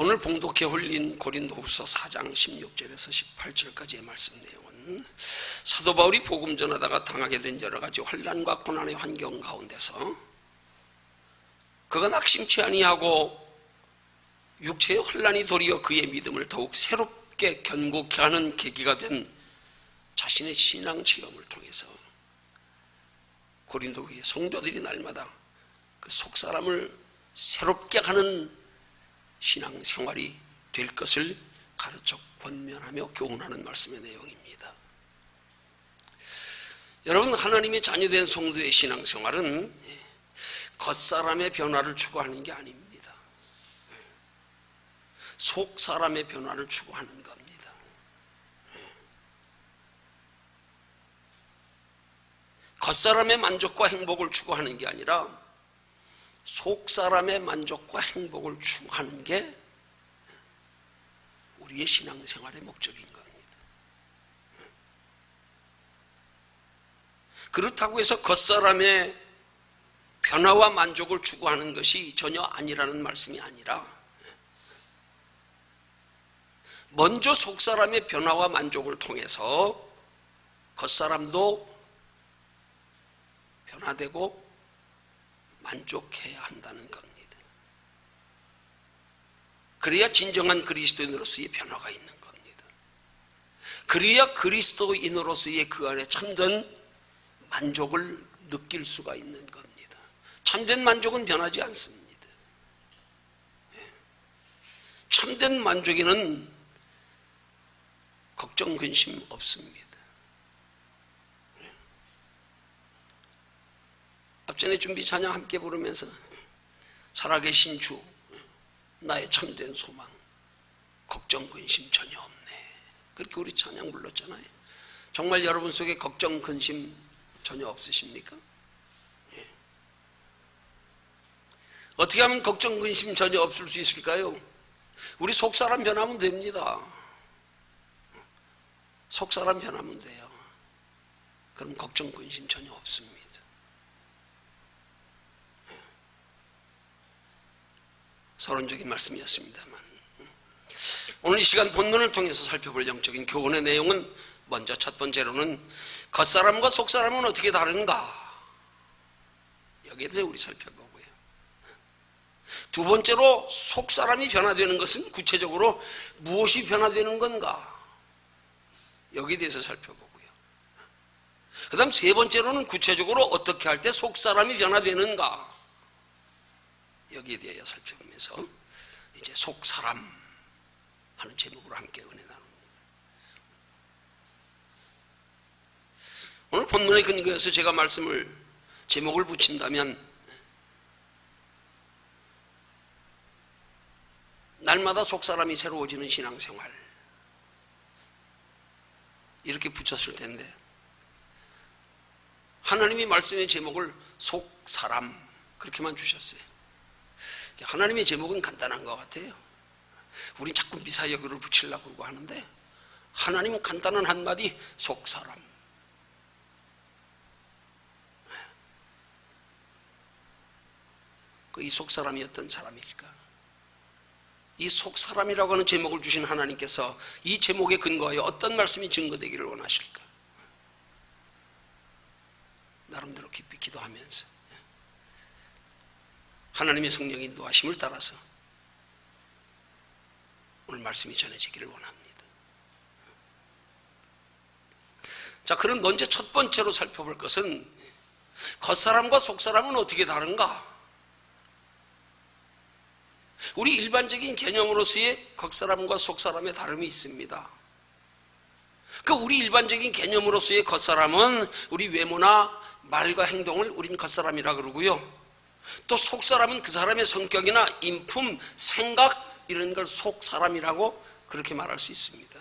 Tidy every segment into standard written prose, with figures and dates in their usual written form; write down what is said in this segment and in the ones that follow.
오늘 봉독해 올린 고린도후서 4장 16절에서 18절까지의 말씀 내용은 사도 바울이 복음 전하다가 당하게 된 여러 가지 환난과 고난의 환경 가운데서 그가 낙심치 아니하고 육체의 환난이 도리어 그의 믿음을 더욱 새롭게 견고케 하는 계기가 된 자신의 신앙 체험을 통해서 고린도 교회 성도들이 날마다 그 속사람을 새롭게 하는 신앙 생활이 될 것을 가르쳐 권면하며 교훈하는 말씀의 내용입니다. 여러분, 하나님의 자녀된 성도의 신앙 생활은 겉사람의 변화를 추구하는 게 아닙니다. 속사람의 변화를 추구하는 겁니다. 겉사람의 만족과 행복을 추구하는 게 아니라 속사람의 만족과 행복을 추구하는 게 우리의 신앙생활의 목적인 겁니다. 그렇다고 해서 겉사람의 변화와 만족을 추구하는 것이 전혀 아니라는 말씀이 아니라 먼저 속사람의 변화와 만족을 통해서 겉사람도 변화되고 만족해야 한다는 겁니다. 그래야 진정한 그리스도인으로서의 변화가 있는 겁니다. 그래야 그리스도인으로서의 그 안에 참된 만족을 느낄 수가 있는 겁니다. 참된 만족은 변하지 않습니다. 참된 만족에는 걱정, 근심 없습니다. 앞전에 준비 찬양 함께 부르면서 살아계신 주, 나의 참된 소망, 걱정, 근심 전혀 없네, 그렇게 우리 찬양 불렀잖아요. 정말 여러분 속에 걱정, 근심 전혀 없으십니까? 어떻게 하면 걱정, 근심 전혀 없을 수 있을까요? 우리 속사람 변하면 됩니다. 속사람 변하면 돼요. 그럼 걱정, 근심 전혀 없습니다. 서론적인 말씀이었습니다만, 오늘 이 시간 본문을 통해서 살펴볼 영적인 교훈의 내용은 먼저 첫 번째로는 겉사람과 속사람은 어떻게 다른가, 여기에 대해서 우리 살펴보고요. 두 번째로 속사람이 변화되는 것은 구체적으로 무엇이 변화되는 건가, 여기에 대해서 살펴보고요. 그 다음 세 번째로는 구체적으로 어떻게 할 때 속사람이 변화되는가, 여기에 대하여 살펴보면서 이제 속사람 하는 제목으로 함께 은혜 나눕니다. 오늘 본문의 근거에서 제가 제목을 붙인다면 날마다 속사람이 새로워지는 신앙생활, 이렇게 붙였을 텐데 하나님이 말씀의 제목을 속사람 그렇게만 주셨어요. 하나님의 제목은 간단한 것 같아요. 우린 자꾸 미사여구를 붙이려고 그러고 하는데 하나님은 간단한 한마디, 속사람. 이 속사람이 어떤 사람일까? 이 속사람이라고 하는 제목을 주신 하나님께서 이 제목에 근거하여 어떤 말씀이 증거되기를 원하실까? 나름대로 깊이 기도하면서 하나님의 성령의 인도하심을 따라서 오늘 말씀이 전해지기를 원합니다. 자, 그럼 먼저 첫 번째로 살펴볼 것은 겉사람과 속사람은 어떻게 다른가? 우리 일반적인 개념으로서의 겉사람과 속사람의 다름이 있습니다. 그 우리 일반적인 개념으로서의 겉사람은 우리 외모나 말과 행동을 우린 겉사람이라 그러고요. 또 속사람은 그 사람의 성격이나 인품, 생각 이런 걸 속사람이라고 그렇게 말할 수 있습니다.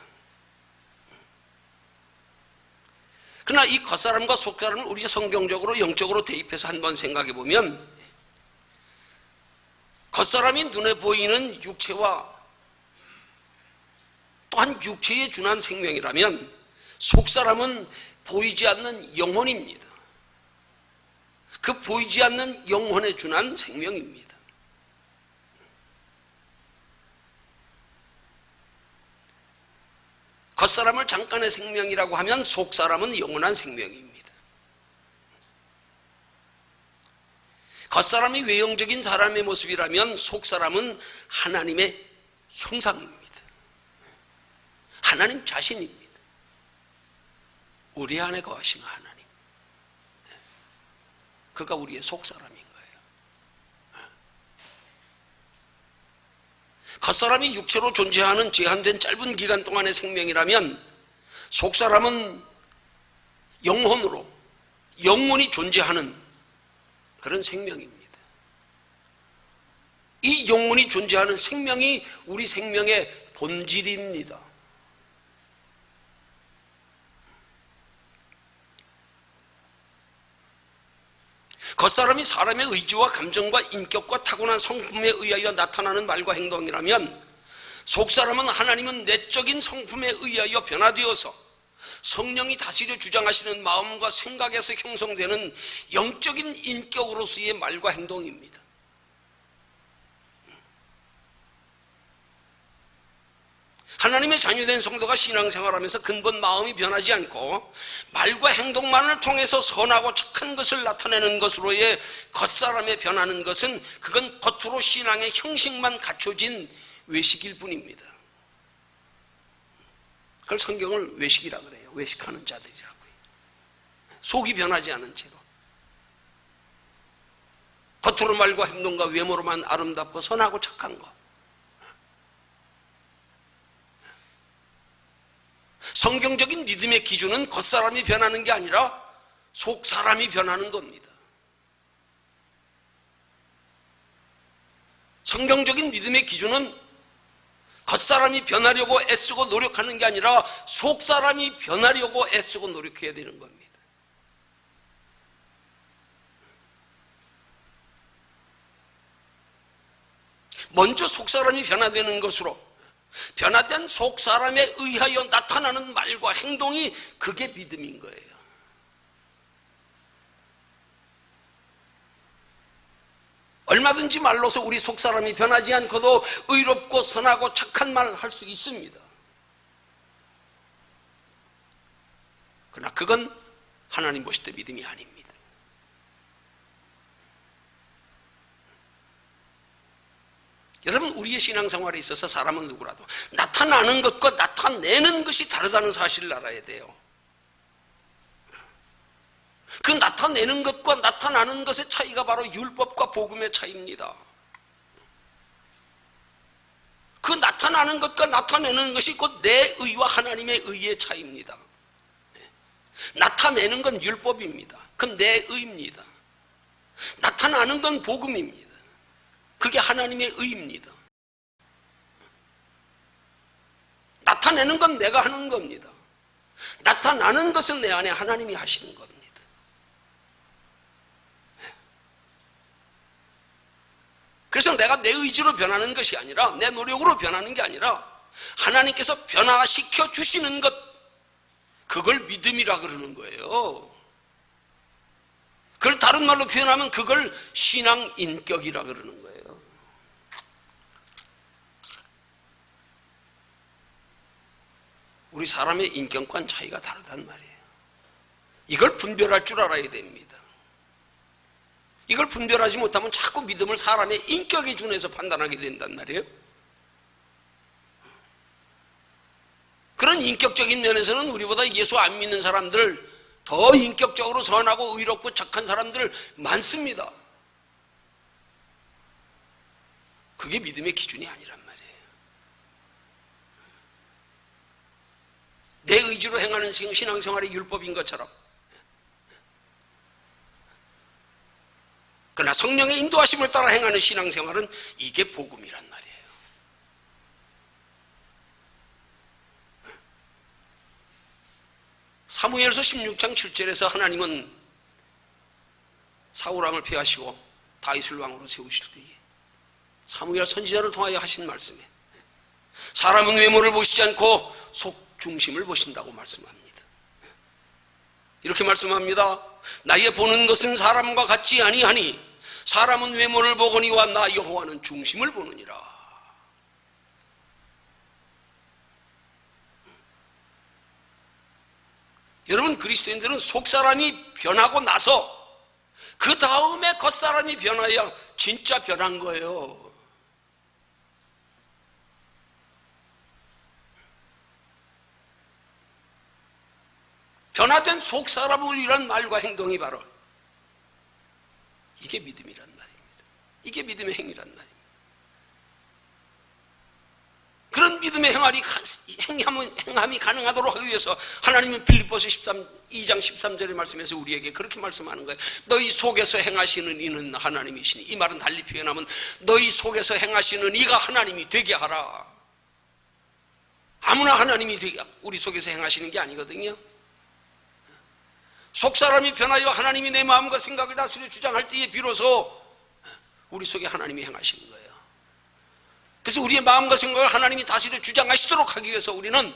그러나 이 겉사람과 속사람을 우리가 성경적으로 영적으로 대입해서 한번 생각해 보면 겉사람이 눈에 보이는 육체와 또한 육체에 준한 생명이라면 속사람은 보이지 않는 영혼입니다. 그 보이지 않는 영혼에 준한 생명입니다. 겉사람을 잠깐의 생명이라고 하면 속사람은 영원한 생명입니다. 겉사람이 외형적인 사람의 모습이라면 속사람은 하나님의 형상입니다. 하나님 자신입니다. 우리 안에 거하시는 하나님, 그가 우리의 속사람인 거예요. 겉사람이 육체로 존재하는 제한된 짧은 기간 동안의 생명이라면 속사람은 영혼으로 영원히 존재하는 그런 생명입니다. 이 영원히 존재하는 생명이 우리 생명의 본질입니다. 겉사람이 사람의 의지와 감정과 인격과 타고난 성품에 의하여 나타나는 말과 행동이라면 속사람은 하나님은 내적인 성품에 의하여 변화되어서 성령이 다스려 주장하시는 마음과 생각에서 형성되는 영적인 인격으로서의 말과 행동입니다. 하나님의 자녀된 성도가 신앙생활하면서 근본 마음이 변하지 않고 말과 행동만을 통해서 선하고 착한 것을 나타내는 것으로의 겉사람에 변하는 것은 그건 겉으로 신앙의 형식만 갖춰진 외식일 뿐입니다. 그걸 성경을 외식이라 그래요. 외식하는 자들이라고요. 속이 변하지 않은 채로 겉으로 말과 행동과 외모로만 아름답고 선하고 착한 것. 성경적인 믿음의 기준은 겉사람이 변하는 게 아니라 속사람이 변하는 겁니다. 성경적인 믿음의 기준은 겉사람이 변하려고 애쓰고 노력하는 게 아니라 속사람이 변하려고 애쓰고 노력해야 되는 겁니다. 먼저 속사람이 변화되는 것으로 변화된 속사람에 의하여 나타나는 말과 행동이 그게 믿음인 거예요. 얼마든지 말로서 우리 속사람이 변하지 않고도 의롭고 선하고 착한 말을 할 수 있습니다. 그러나 그건 하나님 보실 때 믿음이 아닙니다. 여러분, 우리의 신앙생활에 있어서 사람은 누구라도 나타나는 것과 나타내는 것이 다르다는 사실을 알아야 돼요. 그 나타내는 것과 나타나는 것의 차이가 바로 율법과 복음의 차이입니다. 그 나타나는 것과 나타내는 것이 곧 내 의와 하나님의 의의 차이입니다. 나타내는 건 율법입니다. 그건 내 의입니다. 나타나는 건 복음입니다. 그게 하나님의 의입니다. 나타내는 건 내가 하는 겁니다. 나타나는 것은 내 안에 하나님이 하시는 겁니다. 그래서 내가 내 의지로 변하는 것이 아니라, 내 노력으로 변하는 게 아니라 하나님께서 변화시켜 주시는 것, 그걸 믿음이라 그러는 거예요. 그걸 다른 말로 표현하면 그걸 신앙 인격이라 그러는 거예요. 우리 사람의 인격과는 차이가 다르단 말이에요. 이걸 분별할 줄 알아야 됩니다. 이걸 분별하지 못하면 자꾸 믿음을 사람의 인격에 준해서 판단하게 된단 말이에요. 그런 인격적인 면에서는 우리보다 예수 안 믿는 사람들, 더 인격적으로 선하고 의롭고 착한 사람들 많습니다. 그게 믿음의 기준이 아니란 말이에요. 내 의지로 행하는 신앙생활이 율법인 것처럼, 그러나 성령의 인도하심을 따라 행하는 신앙생활은 이게 복음이란 말이에요. 사무엘서 16장 7절에서 하나님은 사울왕을 폐하시고 다윗을 왕으로 세우실 때에 사무엘 선지자를 통하여 하신 말씀에 사람은 외모를 보시지 않고 속 중심을 보신다고 말씀합니다. 이렇게 말씀합니다. 나의 보는 것은 사람과 같지 아니하니 사람은 외모를 보거니와 나 여호와는 중심을 보느니라. 여러분, 그리스도인들은 속사람이 변하고 나서 그 다음에 겉사람이 변해야 진짜 변한 거예요. 변화된 속사람이란 말과 행동이 바로 이게 믿음이란 말입니다. 이게 믿음의 행위란 말입니다. 그런 믿음의 행함이 가능하도록 하기 위해서 하나님은 빌립보서 2장 13절의 말씀에서 우리에게 그렇게 말씀하는 거예요. 너희 속에서 행하시는 이는 하나님이시니, 이 말은 달리 표현하면 너희 속에서 행하시는 이가 하나님이 되게 하라. 아무나 하나님이 되게, 우리 속에서 행하시는 게 아니거든요. 속사람이 변하여 하나님이 내 마음과 생각을 다스려 주장할 때에 비로소 우리 속에 하나님이 행하시는 거예요. 그래서 우리의 마음과 생각을 하나님이 다스려 주장하시도록 하기 위해서 우리는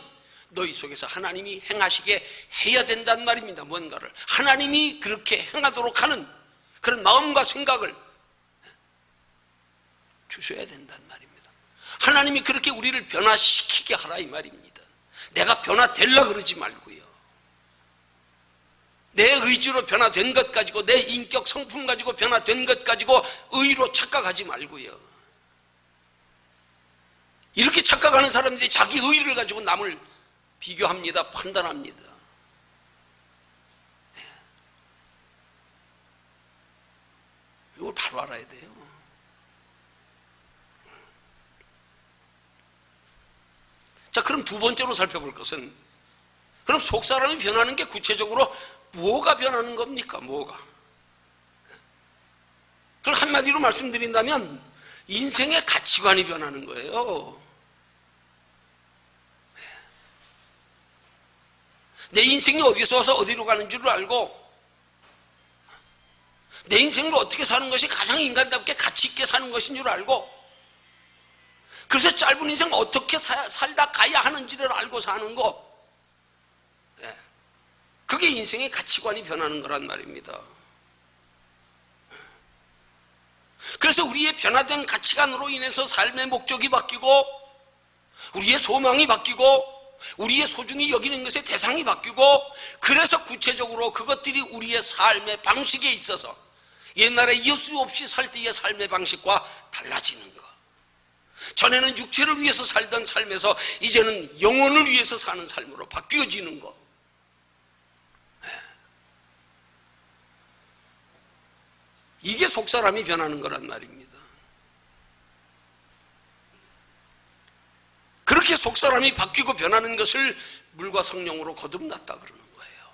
너희 속에서 하나님이 행하시게 해야 된단 말입니다. 뭔가를 하나님이 그렇게 행하도록 하는 그런 마음과 생각을 주셔야 된단 말입니다. 하나님이 그렇게 우리를 변화시키게 하라 이 말입니다. 내가 변화되려 그러지 말고요, 내 의지로 변화된 것 가지고, 내 인격 성품 가지고 변화된 것 가지고 의로 착각하지 말고요. 이렇게 착각하는 사람들이 자기 의를 가지고 남을 비교합니다. 판단합니다. 이걸 바로 알아야 돼요. 자, 그럼 두 번째로 살펴볼 것은, 그럼 속사람이 변하는 게 구체적으로 뭐가 변하는 겁니까? 뭐가? 그걸 한마디로 말씀드린다면 인생의 가치관이 변하는 거예요. 내 인생이 어디서 와서 어디로 가는 줄을 알고, 내 인생을 어떻게 사는 것이 가장 인간답게 가치 있게 사는 것인 줄 알고, 그래서 짧은 인생 어떻게 살다 가야 하는지를 알고 사는 거, 그게 인생의 가치관이 변하는 거란 말입니다. 그래서 우리의 변화된 가치관으로 인해서 삶의 목적이 바뀌고, 우리의 소망이 바뀌고, 우리의 소중히 여기는 것의 대상이 바뀌고, 그래서 구체적으로 그것들이 우리의 삶의 방식에 있어서 옛날에 예수 없이 살 때의 삶의 방식과 달라지는 것, 전에는 육체를 위해서 살던 삶에서 이제는 영혼을 위해서 사는 삶으로 바뀌어지는 것, 이게 속사람이 변하는 거란 말입니다. 그렇게 속사람이 바뀌고 변하는 것을 물과 성령으로 거듭났다 그러는 거예요.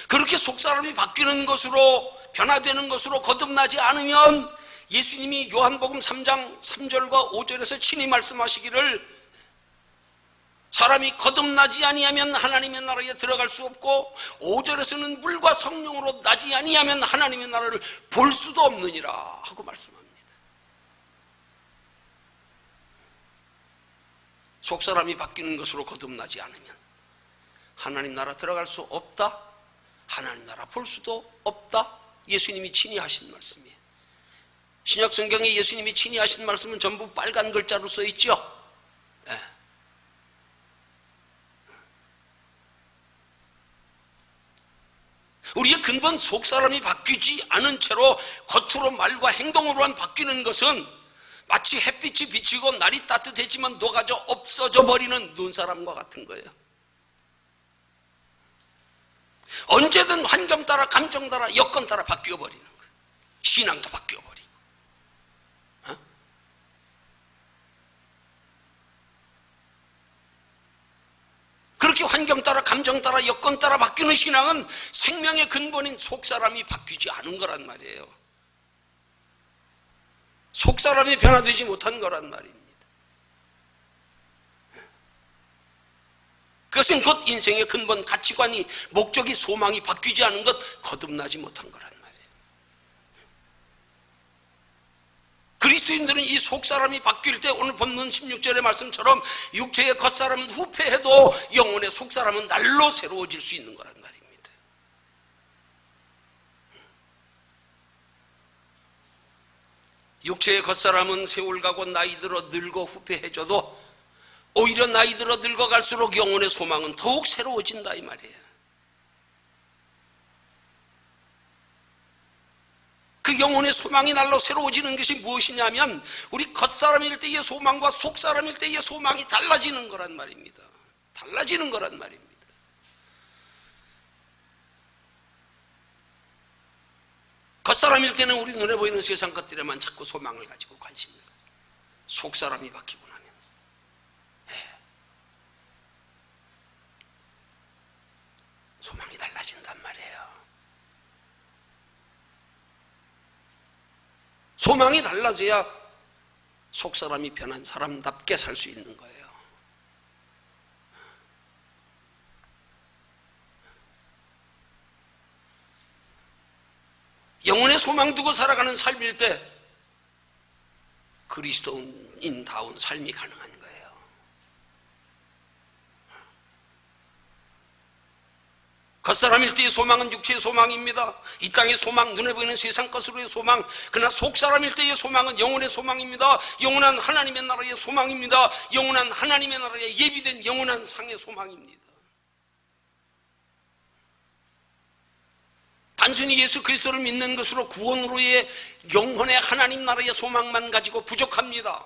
그렇게 속사람이 바뀌는 것으로, 변화되는 것으로 거듭나지 않으면 예수님이 요한복음 3장 3절과 5절에서 친히 말씀하시기를, 사람이 거듭나지 아니하면 하나님의 나라에 들어갈 수 없고, 5절에서는 물과 성령으로 나지 아니하면 하나님의 나라를 볼 수도 없느니라 하고 말씀합니다. 속사람이 바뀌는 것으로 거듭나지 않으면 하나님 나라 들어갈 수 없다, 하나님 나라 볼 수도 없다, 예수님이 친히 하신 말씀이에요. 신약 성경에 예수님이 친히 하신 말씀은 전부 빨간 글자로 써 있죠. 우리의 근본 속사람이 바뀌지 않은 채로 겉으로 말과 행동으로만 바뀌는 것은 마치 햇빛이 비치고 날이 따뜻해지면 녹아져 없어져 버리는 눈사람과 같은 거예요. 언제든 환경 따라, 감정 따라, 여건 따라 바뀌어 버리는 거예요. 신앙도 바뀌어 버리고. 그렇게 환경 따라, 감정 따라, 여건 따라 바뀌는 신앙은 생명의 근본인 속사람이 바뀌지 않은 거란 말이에요. 속사람이 변화되지 못한 거란 말입니다. 그것은 곧 인생의 근본 가치관이, 목적이, 소망이 바뀌지 않은 것, 거듭나지 못한 거란 말이에요. 그리스도인들은 이 속사람이 바뀔 때 오늘 본문 16절의 말씀처럼 육체의 겉사람은 후패해도 영혼의 속사람은 날로 새로워질 수 있는 거란 말입니다. 육체의 겉사람은 세월 가고 나이 들어 늙어 후패해져도 오히려 나이 들어 늙어갈수록 영혼의 소망은 더욱 새로워진다 이 말이에요. 그 영혼의 소망이 날로 새로워지는 것이 무엇이냐면 우리 겉사람일 때의 소망과 속사람일 때의 소망이 달라지는 거란 말입니다. 달라지는 거란 말입니다. 겉사람일 때는 우리 눈에 보이는 세상 것들에만 자꾸 소망을 가지고 관심을 가지고, 속사람이 바뀌고 나면 소망이 달라진단 말이에요. 소망이 달라져야 속사람이 변한 사람답게 살 수 있는 거예요. 영혼의 소망 두고 살아가는 삶일 때 그리스도인다운 삶이 가능한 거예요. 겉사람일 때의 소망은 육체의 소망입니다. 이 땅의 소망, 눈에 보이는 세상 것으로의 소망. 그러나 속사람일 때의 소망은 영혼의 소망입니다. 영원한 하나님의 나라의 소망입니다. 영원한 하나님의 나라에 예비된 영원한 상의 소망입니다. 단순히 예수 그리스도를 믿는 것으로 구원으로의 영혼의 하나님 나라의 소망만 가지고 부족합니다.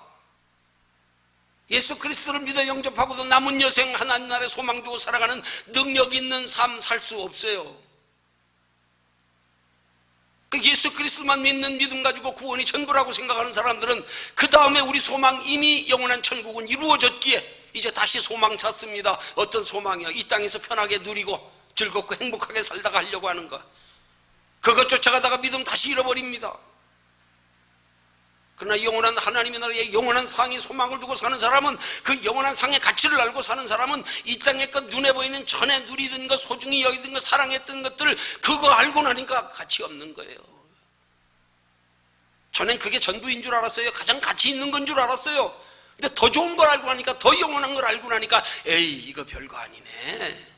예수 그리스도를 믿어 영접하고도 남은 여생 하나님 나라의 소망 두고 살아가는 능력 있는 삶 살 수 없어요. 예수 그리스도만 믿는 믿음 가지고 구원이 전부라고 생각하는 사람들은 그 다음에 우리 소망 이미 영원한 천국은 이루어졌기에 이제 다시 소망 찾습니다. 어떤 소망이요? 이 땅에서 편하게 누리고 즐겁고 행복하게 살다가 하려고 하는 것. 그것 쫓아가다가 믿음 다시 잃어버립니다. 그러나 영원한 하나님의 나라에 영원한 상의 소망을 두고 사는 사람은, 그 영원한 상의 가치를 알고 사는 사람은 이 땅의 것, 눈에 보이는 전에 누리던 것, 소중히 여기던 것, 사랑했던 것들, 그거 알고 나니까 가치 없는 거예요. 전엔 그게 전부인 줄 알았어요. 가장 가치 있는 건 줄 알았어요. 근데 더 좋은 걸 알고 나니까, 더 영원한 걸 알고 나니까 에이, 이거 별거 아니네,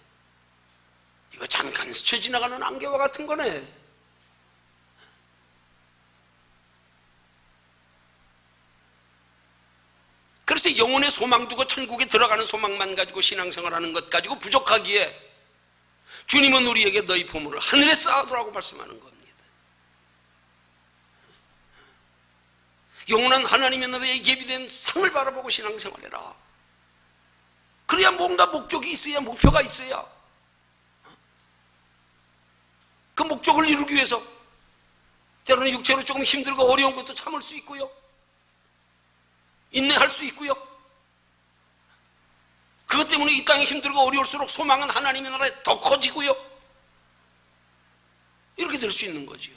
이거 잠깐 스쳐 지나가는 안개와 같은 거네. 그래서 영혼의 소망 두고 천국에 들어가는 소망만 가지고 신앙생활하는 것 가지고 부족하기에 주님은 우리에게 너희 보물을 하늘에 쌓아두라고 말씀하는 겁니다. 영원한 하나님의 나라에 예비된 상을 바라보고 신앙생활해라. 그래야 뭔가 목적이 있어야, 목표가 있어야 그 목적을 이루기 위해서 때로는 육체로 조금 힘들고 어려운 것도 참을 수 있고요, 인내할 수 있고요. 그것 때문에 이 땅이 힘들고 어려울수록 소망은 하나님의 나라에 더 커지고요. 이렇게 될 수 있는 거죠.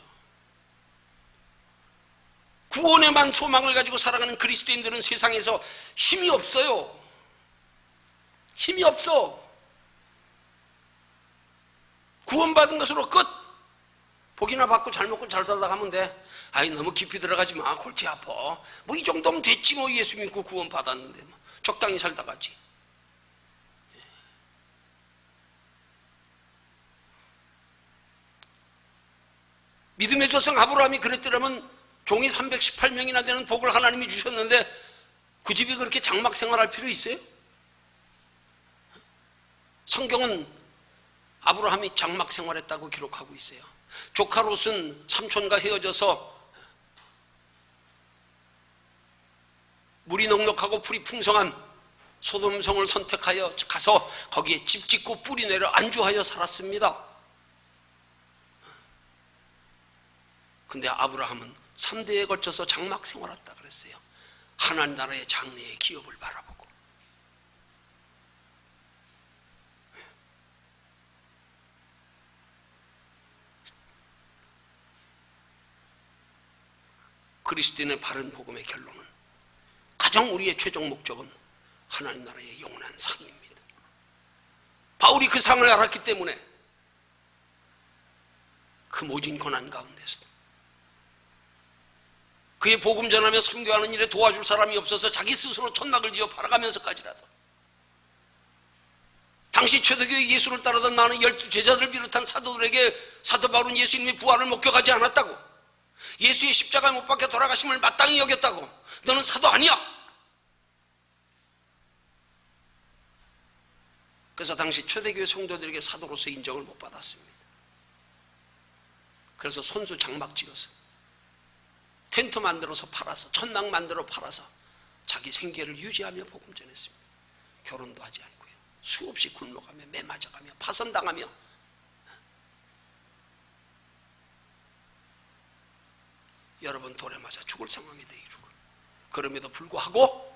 구원에만 소망을 가지고 살아가는 그리스도인들은 세상에서 힘이 없어요. 힘이 없어. 구원받은 것으로 끝. 복이나 받고 잘 먹고 잘 살다 가면 돼. 아이, 너무 깊이 들어가지 마, 골치 아파. 뭐 이 정도면 됐지, 뭐 예수 믿고 구원 받았는데 뭐 적당히 살다 가지. 믿음의 조상 아브라함이 그랬더라면 종이 318명이나 되는 복을 하나님이 주셨는데 그 집이 그렇게 장막 생활할 필요 있어요? 성경은 아브라함이 장막 생활했다고 기록하고 있어요. 조카 롯은 삼촌과 헤어져서 물이 넉넉하고 풀이 풍성한 소돔성을 선택하여 가서 거기에 집 짓고 뿌리 내려 안주하여 살았습니다. 근데 아브라함은 3대에 걸쳐서 장막 생활했다 그랬어요. 하나님 나라의 장래의 기업을 바라보고. 그리스도인의 바른 복음의 결론은, 가장 우리의 최종 목적은 하나님 나라의 영원한 상입니다. 바울이 그 상을 알았기 때문에 그 모진 고난 가운데서도 그의 복음 전하며 선교하는 일에 도와줄 사람이 없어서 자기 스스로 천막을 지어 팔아가면서까지라도 당시 초대교회 예수를 따르던 많은 12제자들 비롯한 사도들에게 사도 바울은 예수님의 부활을 목격하지 않았다고, 예수의 십자가에 못 박혀 돌아가심을 마땅히 여겼다고, 너는 사도 아니야, 그래서 당시 초대교회 성도들에게 사도로서 인정을 못 받았습니다. 그래서 손수 장막 지어서 텐트 만들어서 팔아서 천막 만들어 팔아서 자기 생계를 유지하며 복음 전했습니다. 결혼도 하지 않고요. 수없이 굶어가며 매 맞아가며 파선당하며 여러 번 돌에 맞아 죽을 상황에 이르고, 그럼에도 불구하고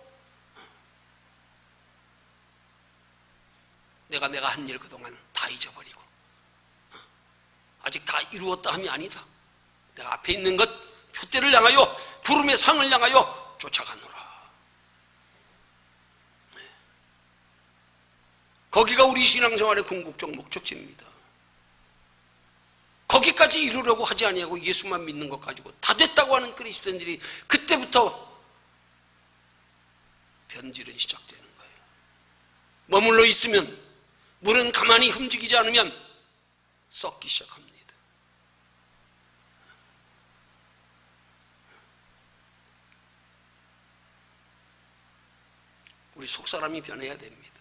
내가 한 일 그동안 다 잊어버리고 아직 다 이루었다 함이 아니다. 내가 앞에 있는 것 표대를 향하여 부름의 상을 향하여 쫓아가노라. 거기가 우리 신앙생활의 궁극적 목적지입니다. 거기까지 이루려고 하지 아니하고 예수만 믿는 것 가지고 다 됐다고 하는 그리스도인들이 그때부터 변질은 시작되는 거예요. 머물러 있으면, 물은 가만히 흠지기지 않으면 썩기 시작합니다. 우리 속사람이 변해야 됩니다.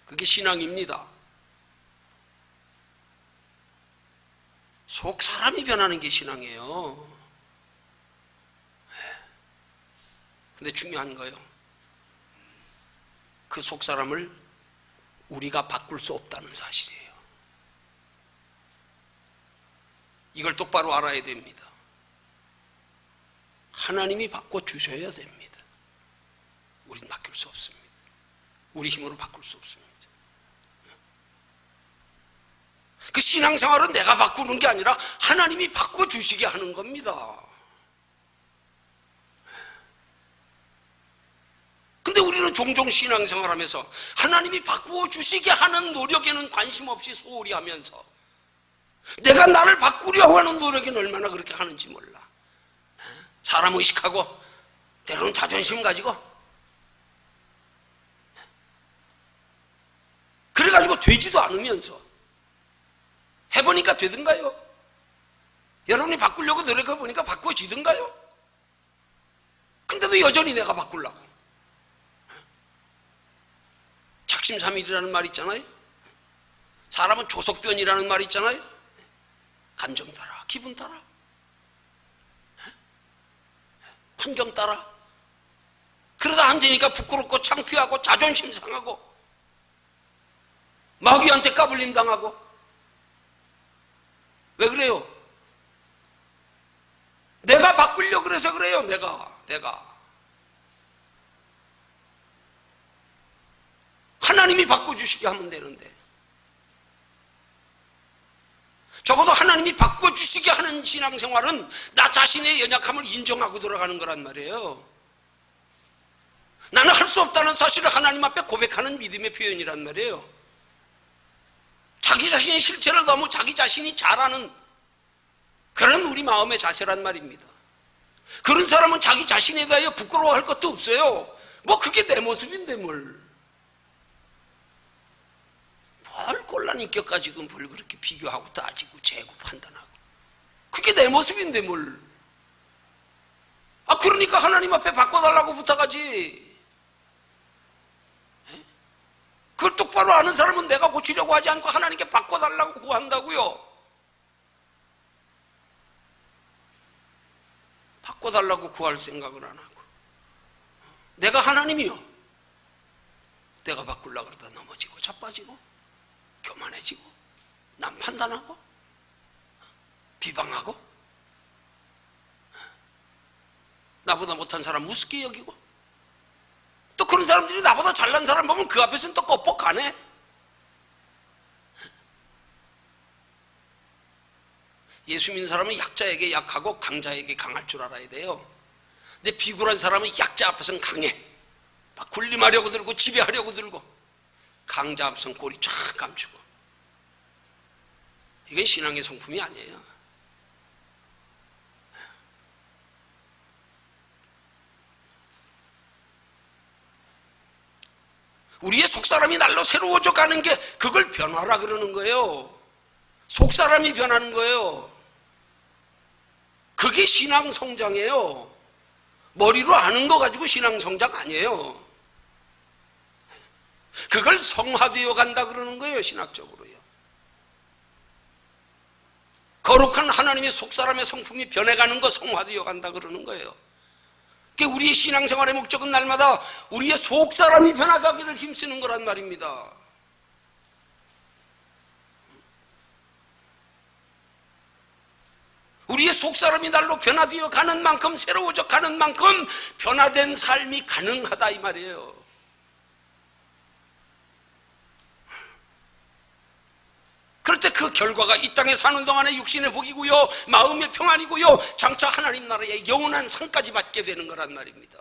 그게 신앙입니다. 속사람이 변하는 게 신앙이에요. 근데 중요한 거예요. 그 속사람을 우리가 바꿀 수 없다는 사실이에요. 이걸 똑바로 알아야 됩니다. 하나님이 바꿔주셔야 됩니다. 우린 바꿀 수 없습니다. 우리 힘으로 바꿀 수 없습니다. 그 신앙생활은 내가 바꾸는 게 아니라 하나님이 바꿔주시게 하는 겁니다. 근데 우리는 종종 신앙생활하면서 하나님이 바꾸어 주시게 하는 노력에는 관심 없이 소홀히 하면서 내가 나를 바꾸려고 하는 노력에는 얼마나 그렇게 하는지 몰라. 사람 의식하고 때로는 자존심 가지고 그래가지고 되지도 않으면서 해보니까 되든가요? 여러분이 바꾸려고 노력해보니까 바꿔지든가요? 근데도 여전히 내가 바꾸려고. 작심삼일이라는 말 있잖아요. 사람은 조석변이라는 말 있잖아요. 감정 따라, 기분 따라, 환경 따라. 그러다 안 되니까 부끄럽고 창피하고 자존심 상하고 마귀한테 까불림 당하고. 왜 그래요? 내가 바꾸려고 그래서 그래요. 내가 하나님이 바꿔주시게 하면 되는데, 적어도 하나님이 바꿔주시게 하는 신앙생활은 나 자신의 연약함을 인정하고 들어가는 거란 말이에요. 나는 할 수 없다는 사실을 하나님 앞에 고백하는 믿음의 표현이란 말이에요. 자기 자신의 실체를 너무 자기 자신이 잘하는 그런 우리 마음의 자세란 말입니다. 그런 사람은 자기 자신에 대하여 부끄러워할 것도 없어요. 뭐 그게 내 모습인데 뭘 꼴난 인격 가지고 뭘 그렇게 비교하고 따지고 재고 판단하고. 그게 내 모습인데 뭘. 그러니까 하나님 앞에 바꿔달라고 부탁하지. 그걸 똑바로 아는 사람은 내가 고치려고 하지 않고 하나님께 바꿔달라고 구한다고요. 바꿔달라고 구할 생각을 안 하고, 내가 하나님이요, 내가 바꾸려고 그러다 넘어지고 자빠지고 교만해지고 남 판단하고 비방하고 나보다 못한 사람 우습게 여기고, 또 그런 사람들이 나보다 잘난 사람 보면 그 앞에서는 또 껍벅하네. 예수 믿는 사람은 약자에게 약하고 강자에게 강할 줄 알아야 돼요. 근데 비굴한 사람은 약자 앞에서는 강해. 막 군림하려고 들고 지배하려고 들고, 강자 앞에서는 꼬리 쫙 감추고. 이건 신앙의 성품이 아니에요. 우리의 속사람이 날로 새로워져 가는 게 그걸 변화라 그러는 거예요. 속사람이 변하는 거예요. 그게 신앙 성장이에요. 머리로 아는 거 가지고 신앙 성장 아니에요. 그걸 성화되어 간다 그러는 거예요, 신학적으로요. 거룩한 하나님의 속사람의 성품이 변해가는 거 성화되어 간다 그러는 거예요. 그러니까 우리의 신앙생활의 목적은 날마다 우리의 속사람이 변화가기를 힘쓰는 거란 말입니다. 우리의 속사람이 날로 변화되어 가는 만큼, 새로워져 가는 만큼 변화된 삶이 가능하다 이 말이에요. 그럴 때 그 결과가 이 땅에 사는 동안의 육신의 복이고요, 마음의 평안이고요, 장차 하나님 나라의 영원한 상까지 받게 되는 거란 말입니다.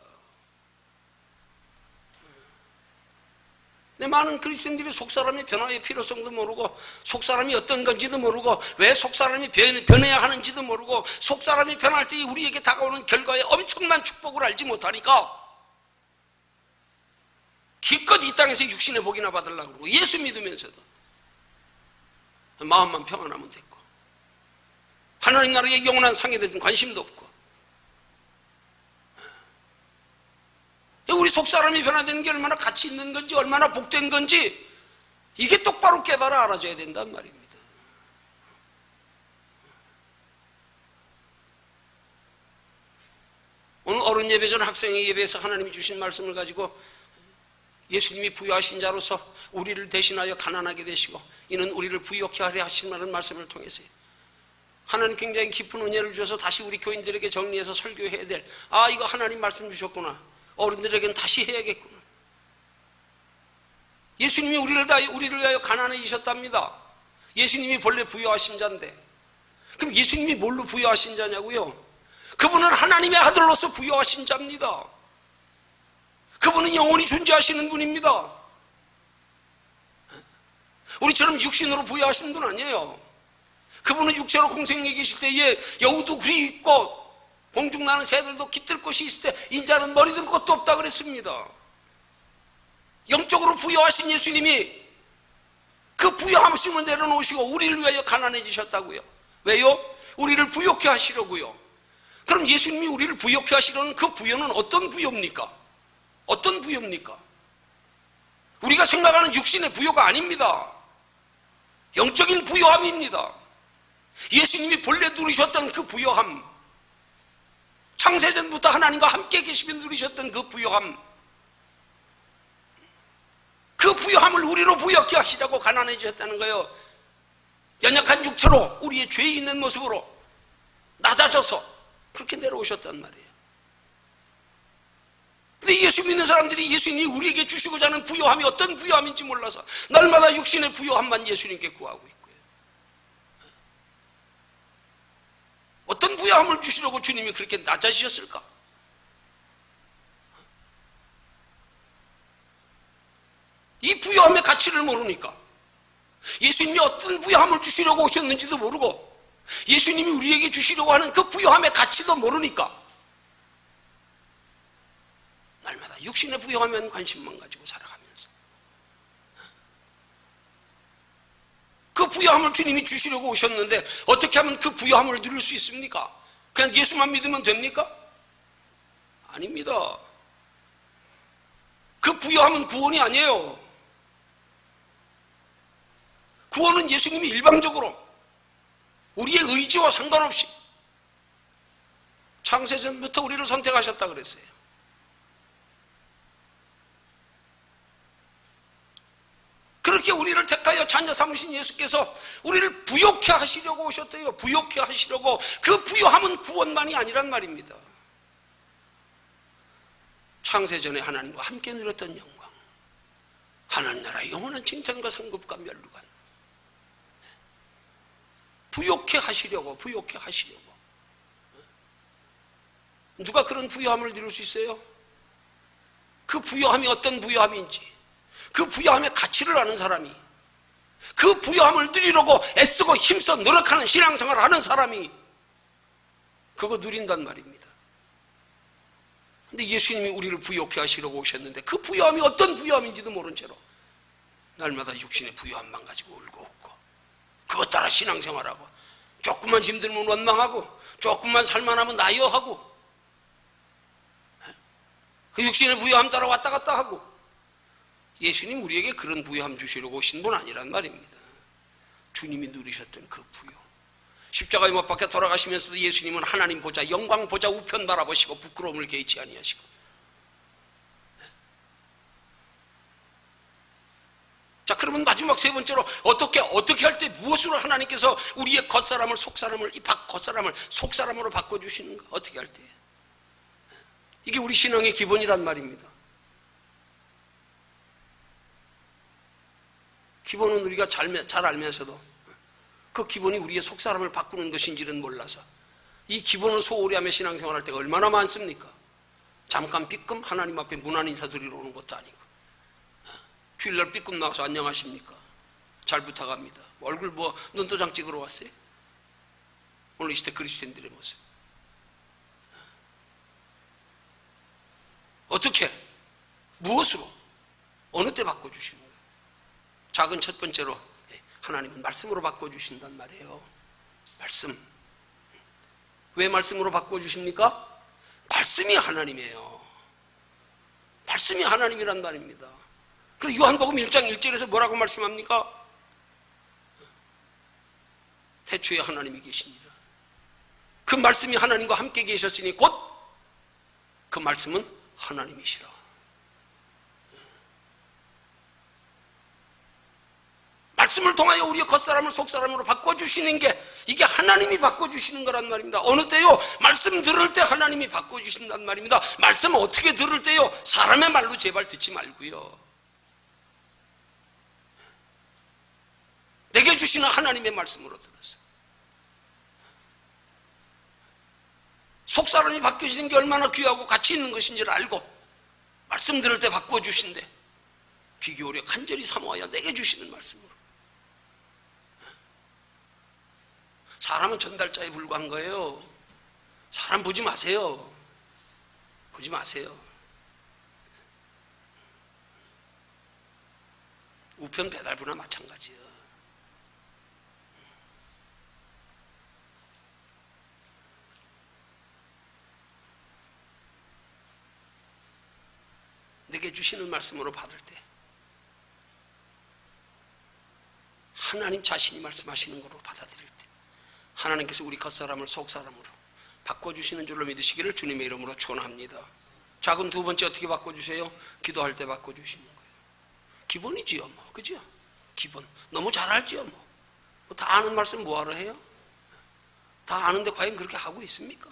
근데 많은 그리스도인들이 속사람의 변화의 필요성도 모르고, 속사람이 어떤 건지도 모르고, 왜 속사람이 변해야 하는지도 모르고, 속사람이 변할 때 우리에게 다가오는 결과의 엄청난 축복을 알지 못하니까 기껏 이 땅에서 육신의 복이나 받으려고 그러고, 예수 믿으면서도 마음만 평안하면 됐고, 하나님 나라의 영원한 상에 대한 관심도 없고, 우리 속사람이 변화되는 게 얼마나 가치 있는 건지, 얼마나 복된 건지, 이게 똑바로 깨달아 알아줘야 된단 말입니다. 오늘 어른 예배 전 학생의 예배에서 하나님이 주신 말씀을 가지고 예수님이 부유하신 자로서 우리를 대신하여 가난하게 되시고 이는 우리를 부유케 하려 하신다는 말씀을 통해서요, 하나님 굉장히 깊은 은혜를 주셔서 다시 우리 교인들에게 정리해서 설교해야 될, 이거 하나님 말씀 주셨구나, 어른들에게는 다시 해야겠구나. 예수님이 우리를 위하여 가난해지셨답니다. 예수님이 본래 부유하신 자인데, 그럼 예수님이 뭘로 부유하신 자냐고요? 그분은 하나님의 아들로서 부유하신 자입니다. 그분은 영원히 존재하시는 분입니다. 우리처럼 육신으로 부유하신 분 아니에요. 그분은 육체로 공생에 계실 때에 여우도 굴이 있고 공중나는 새들도 깃들 곳이 있을 때 인자는 머리 들 곳도 없다 그랬습니다. 영적으로 부유하신 예수님이 그 부유함을 내려놓으시고 우리를 위하여 가난해지셨다고요. 왜요? 우리를 부유케 하시려고요. 그럼 예수님이 우리를 부유케 하시려는 그 부유는 어떤 부유입니까? 어떤 부유입니까? 우리가 생각하는 육신의 부유가 아닙니다. 영적인 부유함입니다. 예수님이 본래 누리셨던 그 부유함, 창세전부터 하나님과 함께 계시며 누리셨던 그 부유함, 그 부유함을 우리로 부유케 하시려고 가난해지셨다는 거예요. 연약한 육체로 우리의 죄 있는 모습으로 낮아져서 그렇게 내려오셨단 말이에요. 근데 예수 믿는 사람들이 예수님이 우리에게 주시고자 하는 부유함이 어떤 부유함인지 몰라서 날마다 육신의 부유함만 예수님께 구하고 있고요. 어떤 부유함을 주시려고 주님이 그렇게 낮아지셨을까? 이 부유함의 가치를 모르니까, 예수님이 어떤 부유함을 주시려고 오셨는지도 모르고, 예수님이 우리에게 주시려고 하는 그 부유함의 가치도 모르니까 날마다 육신의 부유함에 관심만 가지고 살아가면서, 그 부유함을 주님이 주시려고 오셨는데 어떻게 하면 그 부유함을 누릴 수 있습니까? 그냥 예수만 믿으면 됩니까? 아닙니다. 그 부유함은 구원이 아니에요. 구원은 예수님이 일방적으로 우리의 의지와 상관없이 창세전부터 우리를 선택하셨다 그랬어요. 그렇게 우리를 택하여 자녀 삼으신 예수께서 우리를 부욕케 하시려고 오셨대요. 부욕케 하시려고. 그 부유함은 구원만이 아니란 말입니다. 창세전에 하나님과 함께 누렸던 영광, 하나님 나라의 영원한 칭찬과 상급과 면류관, 부욕케 하시려고. 부욕케 하시려고. 누가 그런 부유함을 누릴 수 있어요? 그 부유함이 어떤 부유함인지, 그 부유함의 가치를 아는 사람이, 그 부유함을 누리려고 애쓰고 힘써 노력하는 신앙생활을 하는 사람이 그거 누린단 말입니다. 근데 예수님이 우리를 부유케 하시려고 오셨는데 그 부유함이 어떤 부유함인지도 모른 채로 날마다 육신의 부유함만 가지고 울고 웃고, 그것 따라 신앙생활하고, 조금만 힘들면 원망하고, 조금만 살만하면 나여하고, 그 육신의 부유함 따라 왔다 갔다 하고, 예수님 우리에게 그런 부요함 주시려고 오신 분 아니란 말입니다. 주님이 누리셨던 그 부요. 십자가에 못 박혀 돌아가시면서도 예수님은 하나님 보좌, 영광 보좌 우편 바라보시고 부끄러움을 개의치 아니하시고, 자, 그러면 마지막 세 번째로 어떻게 할 때 무엇으로 하나님께서 우리의 겉사람을 속사람을, 이 겉사람을 속사람으로 바꿔주시는가? 어떻게 할 때? 이게 우리 신앙의 기본이란 말입니다. 기본은 우리가 잘 알면서도 그 기본이 우리의 속사람을 바꾸는 것인지는 몰라서 이 기본을 소홀히 하며 신앙생활할 때가 얼마나 많습니까? 잠깐 삐끔 하나님 앞에 문안 인사 드리러 오는 것도 아니고, 주일날 삐끔 나와서 안녕하십니까? 잘 부탁합니다. 얼굴 눈도장 찍으러 왔어요? 오늘 이 시대 그리스도인들의 모습. 어떻게? 무엇으로? 어느 때 바꿔주시는 거예요? 작은 첫 번째로 하나님은 말씀으로 바꿔주신단 말이에요. 말씀. 왜 말씀으로 바꿔주십니까? 말씀이 하나님이에요. 말씀이 하나님이란 말입니다. 그리고 요한복음 1장 1절에서 뭐라고 말씀합니까? 태초에 하나님이 계시니라. 그 말씀이 하나님과 함께 계셨으니 곧 그 말씀은 하나님이시라. 말씀을 통하여 우리의 겉사람을 속사람으로 바꿔주시는 게, 이게 하나님이 바꿔주시는 거란 말입니다. 어느 때요? 말씀 들을 때 하나님이 바꿔주신단 말입니다. 말씀 어떻게 들을 때요? 사람의 말로 제발 듣지 말고요, 내게 주시는 하나님의 말씀으로 들었어요. 속사람이 바뀌어지는 게 얼마나 귀하고 가치 있는 것인지를 알고 말씀 들을 때 바꿔주신대. 귀 기울여 간절히 사모하여 내게 주시는 말씀으로. 사람은 전달자에 불과한 거예요. 사람 보지 마세요. 보지 마세요. 우편 배달부나 마찬가지예요. 내게 주시는 말씀으로 받을 때 하나님 자신이 말씀하시는 것으로 받아들일 때 하나님께서 우리 겉사람을 속사람으로 바꿔주시는 줄로 믿으시기를 주님의 이름으로 축원합니다. 작은 두 번째 어떻게 바꿔주세요? 기도할 때 바꿔주시는 거예요. 기본이지요, 그죠? 기본. 너무 잘 알지요, 다 아는 말씀 뭐하러 해요? 다 아는데 과연 그렇게 하고 있습니까?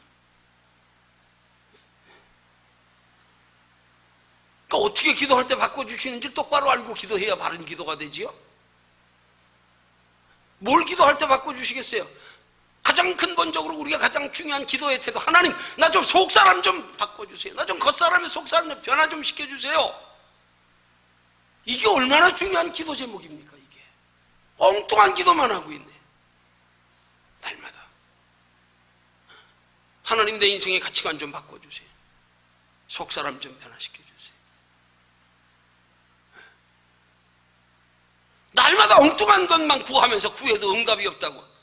그러니까 어떻게 기도할 때 바꿔주시는지 똑바로 알고 기도해야 바른 기도가 되지요. 뭘 기도할 때 바꿔주시겠어요? 가장 근본적으로 우리가 가장 중요한 기도의 태도, 하나님 나 좀 속사람 좀 바꿔주세요. 나 좀 겉사람의 속사람 좀 변화 좀 시켜주세요. 이게 얼마나 중요한 기도 제목입니까? 이게 엉뚱한 기도만 하고 있네, 날마다. 하나님 내 인생의 가치관 좀 바꿔주세요. 속사람 좀 변화시켜주세요. 날마다 엉뚱한 것만 구하면서 구해도 응답이 없다고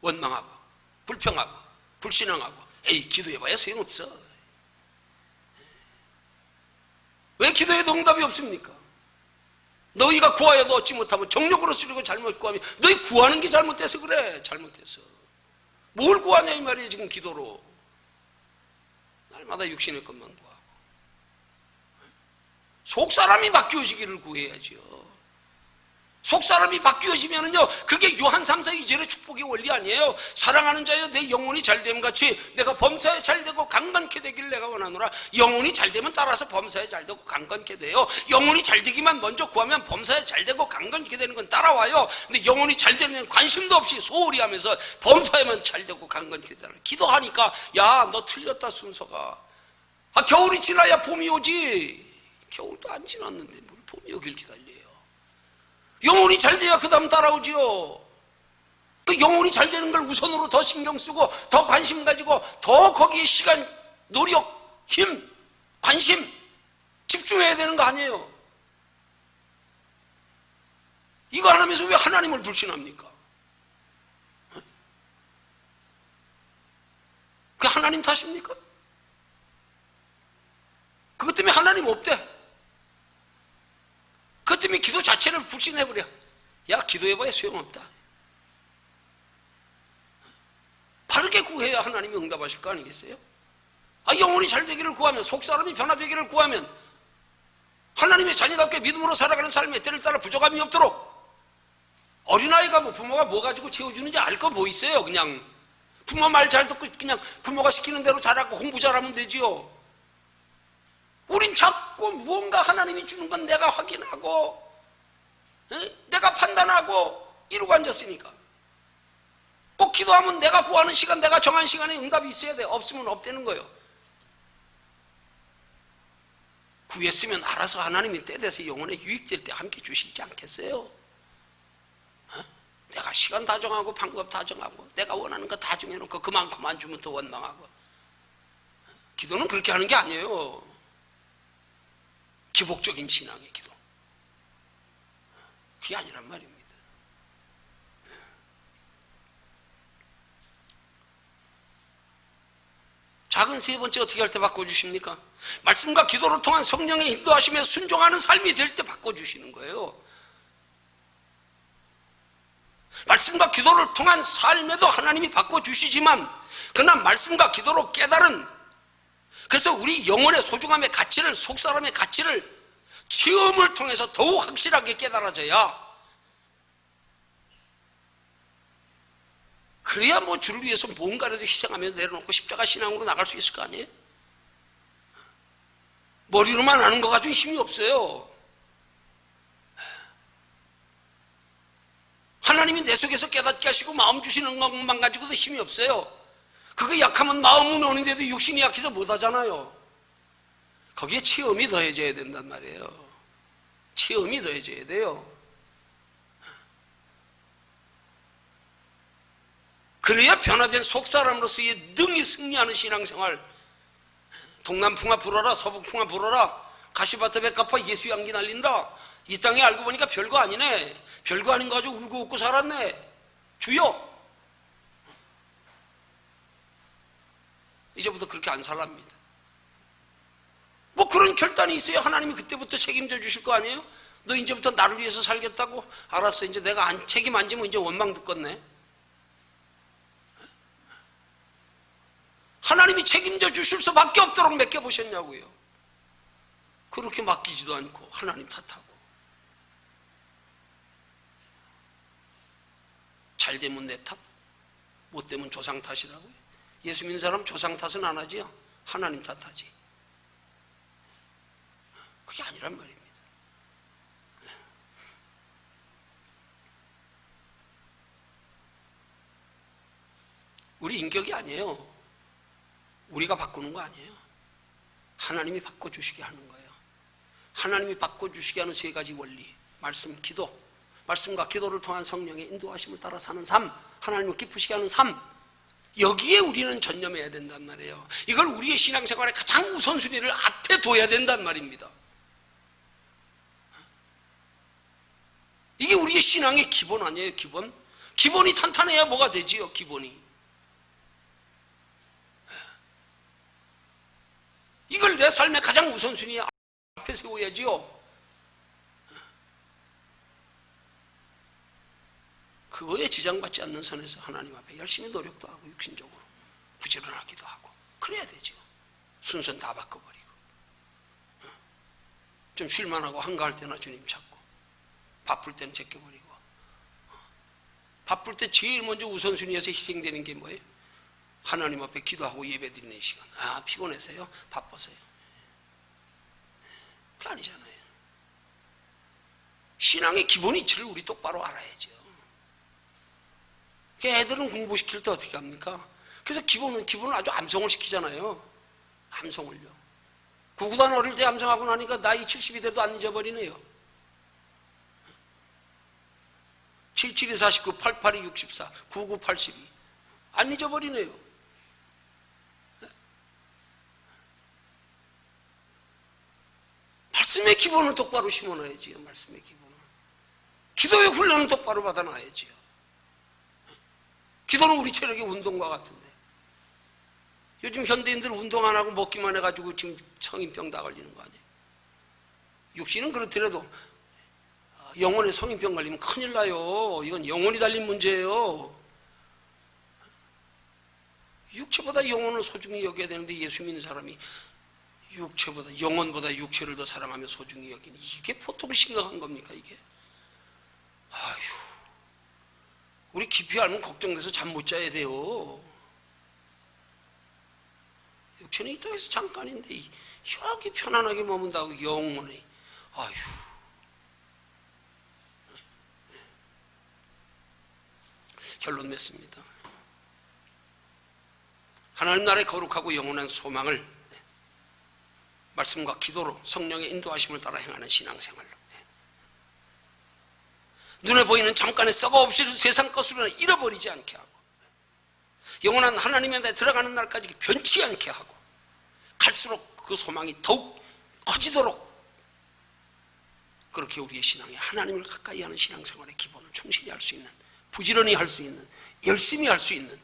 원망하고 불평하고 불신앙하고, 에이 기도해봐야 소용없어. 왜 기도해도 응답이 없습니까? 너희가 구하여도 얻지 못하면 정욕으로 쓰려고 잘못 구하면 너희 구하는 게 잘못돼서 그래. 잘못돼서 뭘 구하냐 이 말이에요. 지금 기도로 날마다 육신의 것만 구하고 속사람이 바뀌어지기를 구해야죠. 속사람이 바뀌어지면은요, 그게 요한 3서 2절의 축복의 원리 아니에요. 사랑하는 자여 내 영혼이 잘됨 같이 내가 범사에 잘되고 강건케 되기를 내가 원하노라. 영혼이 잘되면 따라서 범사에 잘되고 강건케 돼요. 영혼이 잘되기만 먼저 구하면 범사에 잘되고 강건케 되는 건 따라와요. 근데 영혼이 잘되는 관심도 없이 소홀히 하면서 범사에만 잘되고 강건케 되는, 기도하니까 야 너 틀렸다 순서가. 겨울이 지나야 봄이 오지. 겨울도 안 지났는데 뭘 봄이 오길 기다려요. 영혼이 잘 돼야 그 다음 따라오지요. 그 영혼이 잘 되는 걸 우선으로 더 신경 쓰고 더 관심 가지고 더 거기에 시간, 노력, 힘, 관심 집중해야 되는 거 아니에요. 이거 안 하면서 왜 하나님을 불신합니까? 그게 하나님 탓입니까? 그것 때문에 하나님 없대. 그것 때문에 기도 자체를 불신해버려. 야, 기도해봐야 소용없다. 바르게 구해야 하나님이 응답하실 거 아니겠어요? 영혼이 잘 되기를 구하면, 속사람이 변화되기를 구하면, 하나님의 자녀답게 믿음으로 살아가는 삶에 때를 따라 부족함이 없도록, 어린아이가 부모가 뭐 가지고 채워주는지 알 거 뭐 있어요. 그냥 부모 말 잘 듣고 그냥 부모가 시키는 대로 잘하고 공부 잘하면 되지요. 우린 자꾸 무언가 하나님이 주는 건 내가 확인하고 내가 판단하고 이러고 앉았으니까. 꼭 기도하면 내가 구하는 시간, 내가 정한 시간에 응답이 있어야 돼. 없으면 없다는 거예요. 구했으면 알아서 하나님이 때 돼서 영혼에 유익될 때 함께 주시지 않겠어요? 내가 시간 다 정하고 방법 다 정하고 내가 원하는 거 다 정해놓고 그만큼만 주면 더 원망하고. 기도는 그렇게 하는 게 아니에요. 기복적인 신앙의 기도. 그게 아니란 말입니다. 작은 세 번째 어떻게 할 때 바꿔주십니까? 말씀과 기도를 통한 성령의 인도하심에 순종하는 삶이 될 때 바꿔주시는 거예요. 말씀과 기도를 통한 삶에도 하나님이 바꿔주시지만, 그러나 말씀과 기도로 깨달은, 그래서 우리 영혼의 소중함의 가치를, 속사람의 가치를 체험을 통해서 더욱 확실하게 깨달아져야, 그래야 주를 위해서 뭔가라도 희생하며 내려놓고 십자가 신앙으로 나갈 수 있을 거 아니에요? 머리로만 아는 거 가지고 힘이 없어요. 하나님이 내 속에서 깨닫게 하시고 마음 주시는 것만 가지고도 힘이 없어요. 그거 약하면 마음은 오는데도 육신이 약해서 못 하잖아요. 거기에 체험이 더해져야 된단 말이에요. 체험이 더해져야 돼요. 그래야 변화된 속사람으로서의 능히 승리하는 신앙생활. 동남풍아 불어라, 서북풍아 불어라, 가시밭에 백합화 예수 향기 날린다. 이 땅에 알고 보니까 별거 아니네. 별거 아닌 거 가지고 울고 웃고 살았네. 주여. 이제부터 그렇게 안 살랍니다. 그런 결단이 있어야 하나님이 그때부터 책임져 주실 거 아니에요? 너 이제부터 나를 위해서 살겠다고? 알았어. 이제 내가 책임 안 지면 이제 원망 듣겠네. 하나님이 책임져 주실 수밖에 없도록 맡겨보셨냐고요. 그렇게 맡기지도 않고 하나님 탓하고. 잘 되면 내 탓, 못 되면 조상 탓이라고요. 예수 믿는 사람 조상 탓은 안 하지요. 하나님 탓하지. 그게 아니란 말입니다. 우리 인격이 아니에요. 우리가 바꾸는 거 아니에요. 하나님이 바꿔주시게 하는 거예요. 하나님이 바꿔주시게 하는 세 가지 원리. 말씀, 기도. 말씀과 기도를 통한 성령의 인도하심을 따라 사는 삶. 하나님을 기쁘시게 하는 삶. 여기에 우리는 전념해야 된단 말이에요. 이걸 우리의 신앙생활의 가장 우선순위를 앞에 둬야 된단 말입니다. 이게 우리의 신앙의 기본 아니에요. 기본. 기본이 탄탄해야 뭐가 되지요. 기본이. 이걸 내 삶의 가장 우선순위 앞에 세워야지요. 그거에 지장받지 않는 선에서 하나님 앞에 열심히 노력도 하고 육신적으로 부지런하기도 하고 그래야 되죠. 순서는 다 바꿔버리고 좀 쉴만하고 한가할 때나 주님 찾고 바쁠 때는 제껴버리고. 바쁠 때 제일 먼저 우선순위에서 희생되는 게 뭐예요? 하나님 앞에 기도하고 예배드리는 시간. 피곤해서요? 바빠서요? 그게 아니잖아요. 신앙의 기본 이치를 우리 똑바로 알아야죠. 애들은 공부시킬 때 어떻게 합니까? 그래서 기본은 아주 암송을 시키잖아요. 암송을요. 구구단 어릴 때 암송하고 나니까 나이 70이 돼도 안 잊어버리네요. 77이 49, 88이 64, 99, 82. 안 잊어버리네요. 말씀의 기본을 똑바로 심어놔야지요. 말씀의 기본을. 기도의 훈련은 똑바로 받아놔야지요. 기도는 우리 체력의 운동과 같은데 요즘 현대인들 운동 안 하고 먹기만 해가지고 지금 성인병 다 걸리는 거 아니에요. 육신은 그렇더라도 영혼의 성인병 걸리면 큰일 나요. 이건 영혼이 달린 문제예요. 육체보다 영혼을 소중히 여겨야 되는데 예수 믿는 사람이 육체보다, 영혼보다 육체를 더 사랑하며 소중히 여기는, 이게 보통 심각한 겁니까 이게? 아휴, 우리 깊이 알면 걱정돼서 잠 못 자야 돼요. 육체는 이 땅에서 잠깐인데 여기 편안하게 머문다고 영혼이, 아휴. 결론 맺습니다. 하나님 나라의 거룩하고 영원한 소망을 말씀과 기도로 성령의 인도하심을 따라 행하는 신앙생활로, 눈에 보이는 잠깐의 썩어 없이 세상 것으로는 잃어버리지 않게 하고, 영원한 하나님의 나라에 들어가는 날까지 변치 않게 하고, 갈수록 그 소망이 더욱 커지도록, 그렇게 우리의 신앙에 하나님을 가까이 하는 신앙생활의 기본을 충실히 할 수 있는, 부지런히 할 수 있는, 열심히 할 수 있는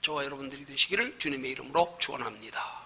저와 여러분들이 되시기를 주님의 이름으로 축원합니다.